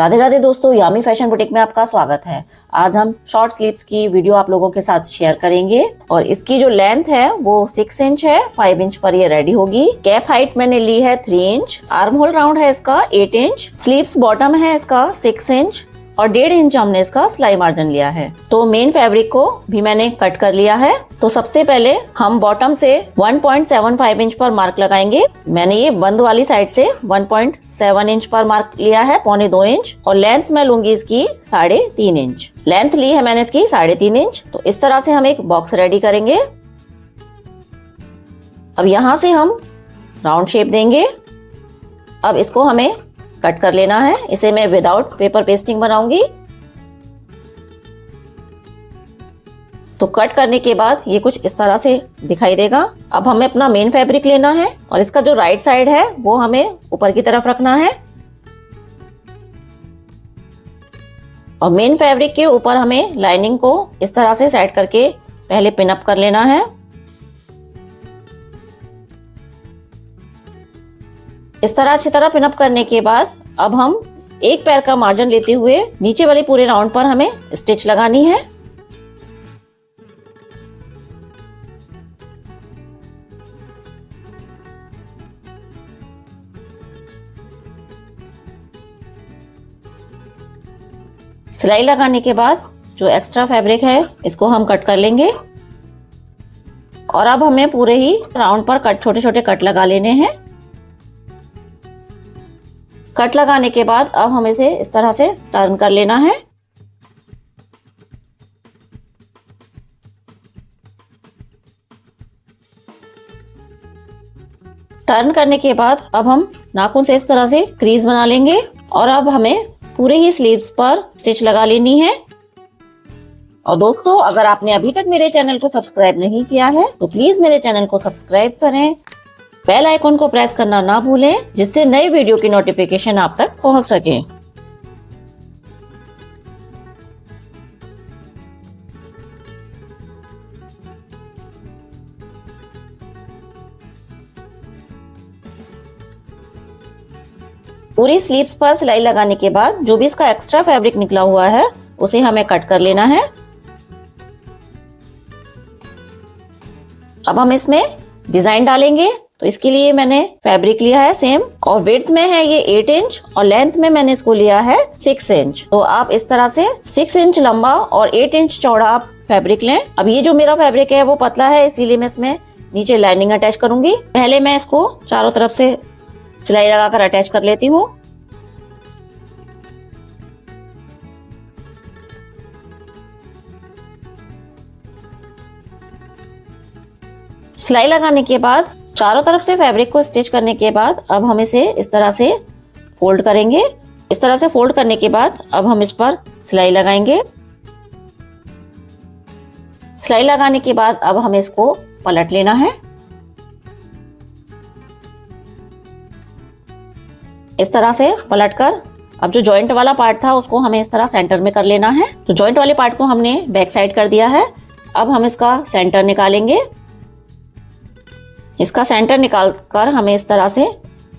राधे राधे दोस्तों, यामी fashion boutique में आपका स्वागत है। आज हम शॉर्ट स्लीव्स की वीडियो आप लोगों के साथ शेयर करेंगे और इसकी जो लेंथ है वो 6 इंच है। 5 इंच पर ये रेडी होगी। कैप हाइट मैंने ली है 3 इंच। आर्म होल राउंड है इसका 8 इंच। स्लीव्स बॉटम है इसका 6 इंच और 1.5 इंच हमने इसका सिलाई मार्जिन लिया है। तो मेन फैब्रिक को भी मैंने कट कर लिया है। तो सबसे पहले हम बॉटम से 1.75 इंच पर मार्क लगाएंगे। मैंने ये बंद वाली साइड से 1.7 इंच पर मार्क लिया है, 1.25 इंच, और लेंथ मैं लूंगी इसकी 3.5 इंच। लेंथ ली है मैंने इसकी 3.5 इंच। तो इस तरह से हम एक बॉक्स रेडी करेंगे। अब यहाँ से हम राउंड शेप देंगे। अब इसको हमें कट कर लेना है। इसे मैं विदाउट पेपर पेस्टिंग बनाऊंगी। तो कट करने के बाद ये कुछ इस तरह से दिखाई देगा। अब हमें अपना मेन फैब्रिक लेना है और इसका जो राइट साइड है वो हमें ऊपर की तरफ रखना है और मेन फैब्रिक के ऊपर हमें लाइनिंग को इस तरह से सेट करके पहले पिन अप कर लेना है। इस तरह अच्छी तरह पिन अप करने के बाद अब हम एक पैर का मार्जिन लेते हुए नीचे वाले पूरे राउंड पर हमें स्टिच लगानी है। सिलाई लगाने के बाद जो एक्स्ट्रा फैब्रिक है इसको हम कट कर लेंगे और अब हमें पूरे ही राउंड पर छोटे छोटे कट लगा लेने हैं। कट लगाने के बाद अब हमें इसे इस तरह से टर्न कर लेना है। टर्न करने के बाद अब हम नाखून से इस तरह से क्रीज बना लेंगे और अब हमें पूरे ही स्लीव्स पर स्टिच लगा लेनी है। और दोस्तों, अगर आपने अभी तक मेरे चैनल को सब्सक्राइब नहीं किया है तो प्लीज मेरे चैनल को सब्सक्राइब करें। बेल आइकन को प्रेस करना ना भूलें जिससे नई वीडियो की नोटिफिकेशन आप तक पहुंच सके। पूरी स्लीव्स पर सिलाई लगाने के बाद जो भी इसका एक्स्ट्रा फैब्रिक निकला हुआ है उसे हमें कट कर लेना है। अब हम इसमें डिजाइन डालेंगे। तो इसके लिए मैंने फैब्रिक लिया है सेम और विड्थ में है ये 8 इंच और लेंथ में मैंने इसको लिया है 6 इंच। तो आप इस तरह से 6 इंच लंबा और 8 इंच चौड़ा आप फैब्रिक लें। अब ये जो मेरा फैब्रिक है वो पतला है, इसीलिए मैं इसमें नीचे लाइनिंग अटैच करूंगी। पहले मैं इसको चारों तरफ से सिलाई लगाकर अटैच कर लेती हूँ। सिलाई लगाने के बाद चारों तरफ से फैब्रिक को स्टिच करने के बाद अब हम इसे इस तरह से फोल्ड करेंगे। इस तरह से फोल्ड करने के बाद अब हम इस पर सिलाई लगाएंगे। सिलाई लगाने के बाद अब हमें इसको पलट लेना है। इस तरह से पलटकर अब जो जॉइंट वाला पार्ट था उसको हमें इस तरह सेंटर में कर लेना है। तो जॉइंट वाले पार्ट को हमने बैक साइड कर दिया है। अब हम इसका सेंटर निकालेंगे। इसका सेंटर निकालकर हमें इस तरह से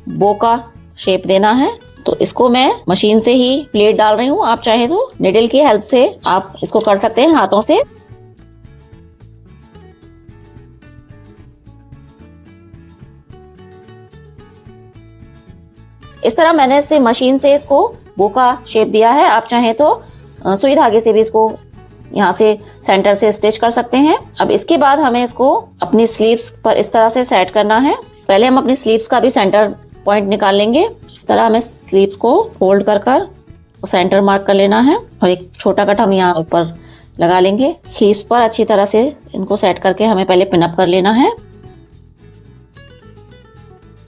बो का शेप देना है। तो इसको मैं मशीन से ही प्लेट डाल रही हूँ। आप चाहे तो निडल की हेल्प से आप इसको कर सकते हैं हाथों से। इस तरह मैंने इसे मशीन से इसको बो का शेप दिया है। आप चाहे तो सुई धागे से भी इसको यहाँ से सेंटर से स्टिच कर सकते हैं। अब इसके बाद हमें इसको अपनी स्लीव्स पर इस तरह से सेट करना है। पहले हम अपनी स्लीव्स का भी सेंटर पॉइंट निकाल लेंगे। इस तरह हमें स्लीव्स को फोल्ड कर सेंटर मार्क कर लेना है और एक छोटा कट हम यहाँ ऊपर लगा लेंगे। स्लीव्स पर अच्छी तरह से इनको सेट करके हमें पहले पिन अप कर लेना है।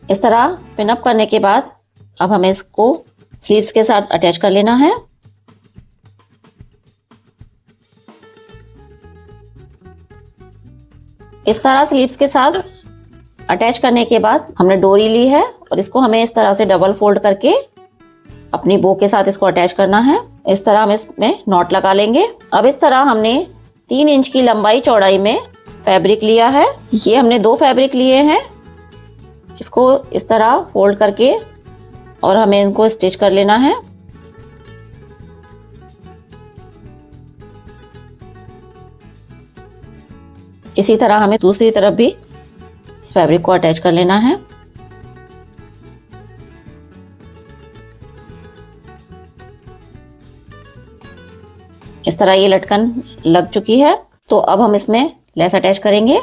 इस तरह पिन अप करने के बाद अब हमें इसको स्लीव्स के साथ अटैच कर लेना है। इस तरह स्लीव्स के साथ अटैच करने के बाद हमने डोरी ली है और इसको हमें इस तरह से डबल फोल्ड करके अपनी बो के साथ इसको अटैच करना है। इस तरह हम इसमें नॉट लगा लेंगे। अब इस तरह हमने 3 इंच की लंबाई चौड़ाई में फैब्रिक लिया है। ये हमने 2 फैब्रिक लिए हैं। इसको इस तरह फोल्ड करके और हमें इनको स्टिच कर लेना है। इसी तरह हमें दूसरी तरफ भी इस फैब्रिक को अटैच कर लेना है। इस तरह ये लटकन लग चुकी है, तो अब हम इसमें लेस अटैच करेंगे।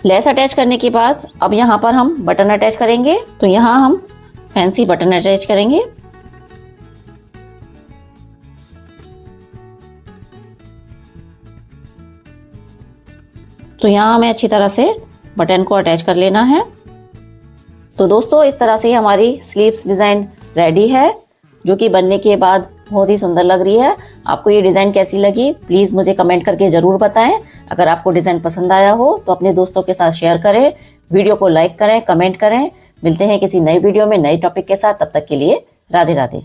लेस अटैच करने के बाद अब यहाँ पर हम बटन अटैच करेंगे। तो यहाँ हम फैंसी बटन अटैच करेंगे। तो यहाँ हमें अच्छी तरह से बटन को अटैच कर लेना है। तो दोस्तों, इस तरह से हमारी स्लीव्स डिज़ाइन रेडी है, जो कि बनने के बाद बहुत ही सुंदर लग रही है। आपको ये डिज़ाइन कैसी लगी प्लीज़ मुझे कमेंट करके ज़रूर बताएं। अगर आपको डिज़ाइन पसंद आया हो तो अपने दोस्तों के साथ शेयर करें, वीडियो को लाइक करें, कमेंट करें। मिलते हैं किसी नई वीडियो में नए टॉपिक के साथ। तब तक के लिए राधे राधे।